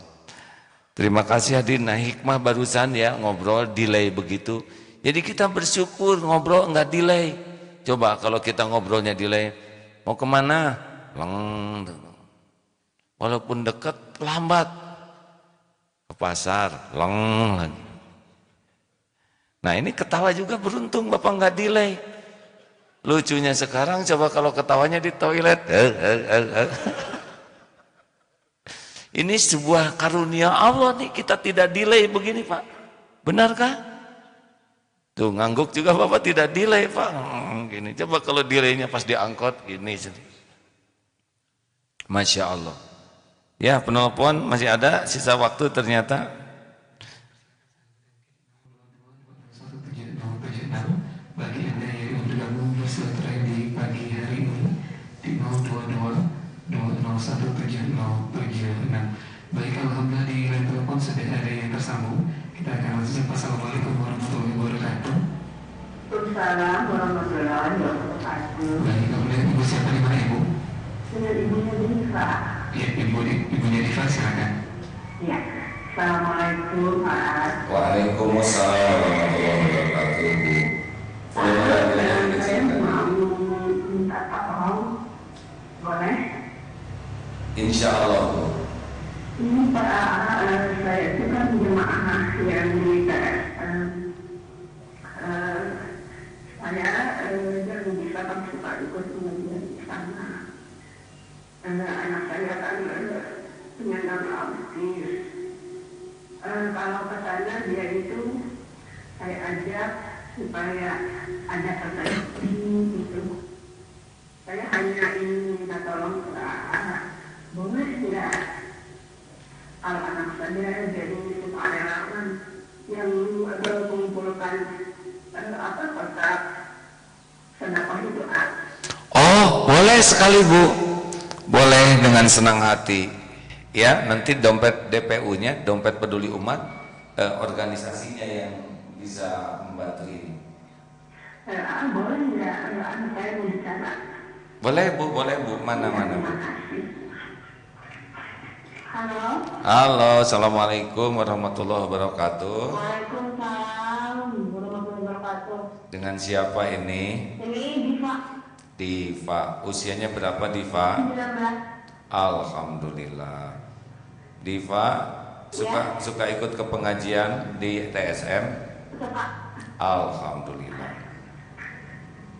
Terima kasih hadirin. Nah, hikmah barusan ya ngobrol delay begitu. Jadi kita bersyukur ngobrol enggak delay. Coba kalau kita ngobrolnya delay, mau kemana? Leng. Walaupun dekat lambat. Ke pasar, leng lagi. Nah, ini ketawa juga beruntung Bapak enggak delay. Lucunya sekarang coba kalau ketawanya di toilet. Ini sebuah karunia Allah nih, kita tidak delay begini Pak. Benarkah? Tuh ngangguk juga Bapak tidak delay Pak. Gini. Coba kalau delaynya pas diangkot gini. Masya Allah. Ya penelpon masih ada sisa waktu ternyata. 1706 bagi Anda yang bergabung bersilaturahmi di pagi hari ini di 022-2017076. Baik, alhamdulillah di line telepon sudah ada yang tersambung. Kita akan langsung. Assalamualaikum warahmatullahi wabarakatuh. Waalaikumsalam warahmatullahi wabarakatuh. Baik, kemudian ibu siapa di mana ibu? Dengan ibunya Diva. Ya, ibunya Diva silakan. Ya. Assalamualaikum Pak. Waalaikumsalam warahmatullahi wabarakatuh Bu. Saya mau minta tolong, boleh? Insya Allah Bu. Ini Pak, saya itu kan jemaah yang di TSM. Saya jangan bisa kan suka ikut pengajian di sana. Anak saya kan penyandang autis. Kalau ke sana dia itu saya ajak supaya ada seperti gitu. Saya hanya ingin minta tolong ke boleh tidak kalau anak saya jadi sukarelawan yang mengumpulkan kotak sedekah itu. Oh boleh sekali Bu. Boleh dengan senang hati. Ya, nanti dompet DPU-nya, dompet peduli umat, organisasinya yang bisa membantu ini. Boleh nggak anak saya mau bicara? Boleh Bu. Mana Bu. Halo. Halo, assalamualaikum warahmatullahi wabarakatuh. Waalaikumsalam warahmatullahi wabarakatuh. Dengan siapa ini? Ini Diva. Diva. Usianya berapa Diva? 19. Alhamdulillah. Diva suka ikut ke pengajian di TSM? Suka. Alhamdulillah.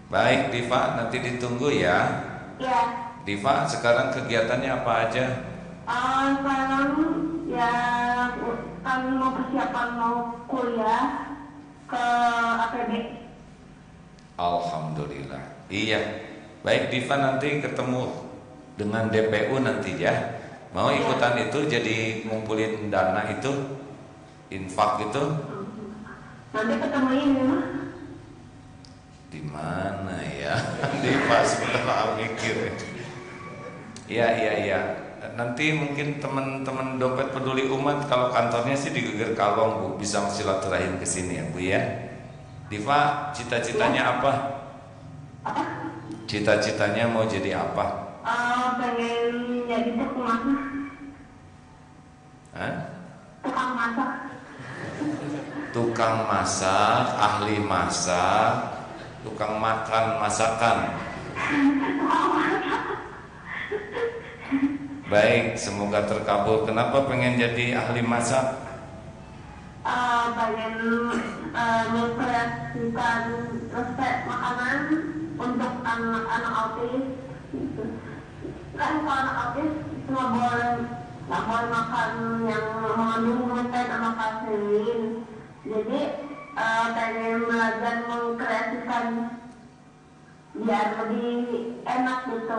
Baik Diva, nanti ditunggu ya. Ya. Diva, sekarang kegiatannya apa aja? Sekarang ya kan mau persiapan mau kuliah ke APB. Alhamdulillah. Iya. Baik Diva, nanti ketemu dengan DPU nanti ya. Mau ikutan itu jadi ngumpulin dana itu, infak itu? Nanti ketemu ini mah. Di mana ya? Diva sebentar mikir. Iya. Nanti mungkin teman-teman dompet peduli umat kalau kantornya sih di Geger Kalong Bu, bisa silaturahim ke sini ya Bu ya. Diva, cita-citanya apa? Apa? Cita-citanya mau jadi apa? Pengen jadi tukang masak. Hah? Tukang masak. Tukang masak, ahli masak, tukang makan masakan. Baik, semoga terkabul. Kenapa pengen jadi ahli masak? Pengen mengkreasikan resep makanan untuk anak-anak autis. Kan kalau anak autis nggak boleh makan yang mengandung gluten sama kafein. Jadi pengen belajar mengkreasikan biar lebih enak gitu.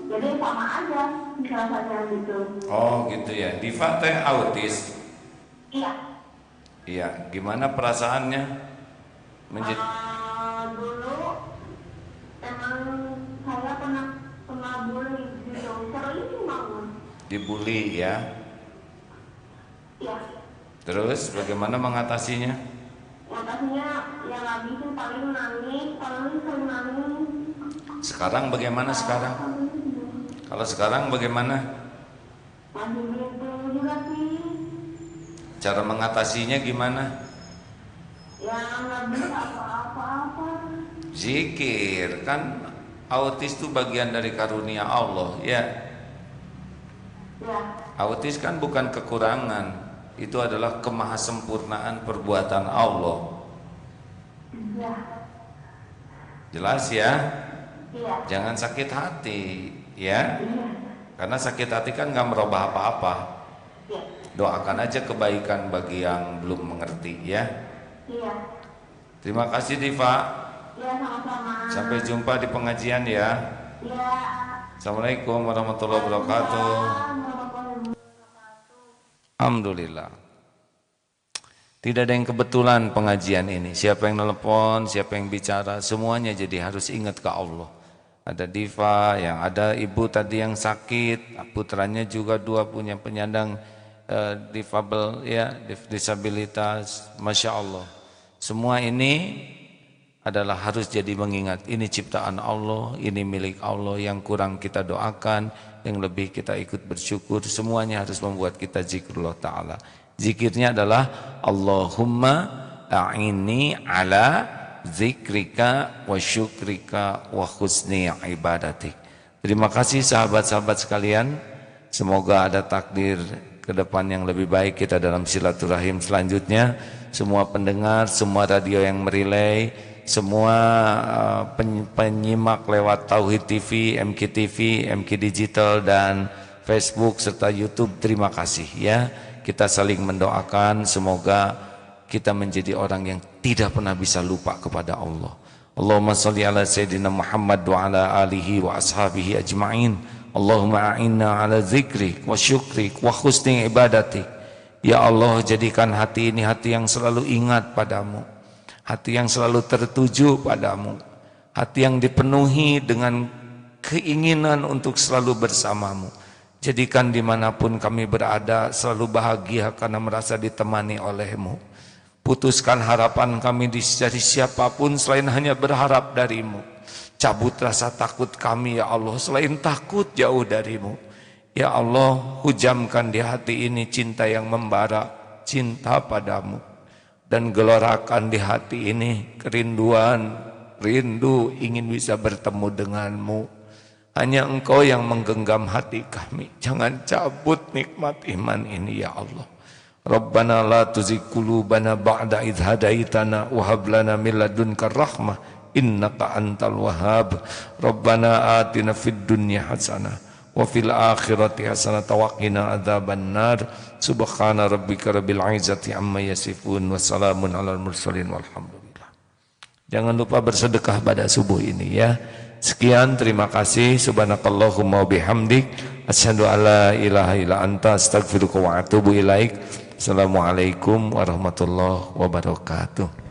Jadi sama aja rasanya gitu. Oh gitu ya. Diva teh autis. Iya. Iya. Gimana perasaannya? Dulu emang saya pernah bully gitu. Sering banget. Dibully ya. Iya. Terus bagaimana mengatasinya? Mengatasinya yang habisin paling nangis, sering nangis. Sekarang bagaimana sekarang? Kalau sekarang bagaimana? Masih gitu juga sih. Cara mengatasinya gimana? Ya nggak bisa apa-apa. Zikir, kan autis itu bagian dari karunia Allah ya. Ya. Autis kan bukan kekurangan, itu adalah kemahasempurnaan perbuatan Allah. Ya. Jelas ya? Iya. Jangan sakit hati ya. Karena sakit hati kan gak merubah apa-apa. Iya. Doakan aja kebaikan bagi yang belum mengerti ya. Iya. Terima kasih Diva. Iya, sama-sama. Sampai jumpa di pengajian ya. Iya. Assalamualaikum warahmatullahi wabarakatuh. Alhamdulillah. Tidak ada yang kebetulan pengajian ini. Siapa yang nelpon, siapa yang bicara, semuanya jadi harus ingat ke Allah. Ada Diva, yang ada ibu tadi yang sakit, putranya juga dua punya penyandang difabel ya, disabilitas. Masya Allah. Semua ini adalah harus jadi mengingat ini ciptaan Allah, ini milik Allah, yang kurang kita doakan, yang lebih kita ikut bersyukur. Semuanya harus membuat kita zikrullah ta'ala. Zikirnya adalah Allahumma a'inni ala zikrika wa syukrika wa husni ibadatik. Terima kasih sahabat-sahabat sekalian. Semoga ada takdir ke depan yang lebih baik kita dalam silaturahim selanjutnya. Semua pendengar, semua radio yang merelay, semua penyimak lewat Tauhid TV, MK TV, MK Digital dan Facebook serta YouTube, terima kasih ya. Kita saling mendoakan semoga kita menjadi orang yang tidak pernah bisa lupa kepada Allah. Allahumma sholli ala sayyidina Muhammad wa ala alihi wa ashabihi ajma'in. Allahumma a'inna ala dzikrik wa syukrik wa husni ibadatik. Ya Allah, jadikan hati ini hati yang selalu ingat padamu, hati yang selalu tertuju padamu, hati yang dipenuhi dengan keinginan untuk selalu bersamamu. Jadikan dimanapun kami berada selalu bahagia karena merasa ditemani olehmu. Putuskan harapan kami dari siapapun selain hanya berharap darimu. Cabut rasa takut kami ya Allah selain takut jauh darimu. Ya Allah, hujamkan di hati ini cinta yang membara, cinta padamu. Dan gelorakan di hati ini kerinduan, rindu ingin bisa bertemu denganmu. Hanya Engkau yang menggenggam hati kami. Jangan cabut nikmat iman ini ya Allah. Rabbana la tuzigh qulubana ba'da idh hadaitana wa hab lana min ladunka rahmah innaka antal wahhab. Rabbana atina fid dunya hasanah wa fil akhirati hasanah wa qina adzabannar. Subhana rabbika rabbil izzati amma yasifun wa salamun alal mursalin walhamdulillah. Jangan lupa bersedekah pada subuh ini ya. Sekian, terima kasih. Subhanakallahumma bihamdik asyhadu alla ilaha illa anta astaghfiruka wa atubu ilaik. Assalamualaikum warahmatullahi wabarakatuh.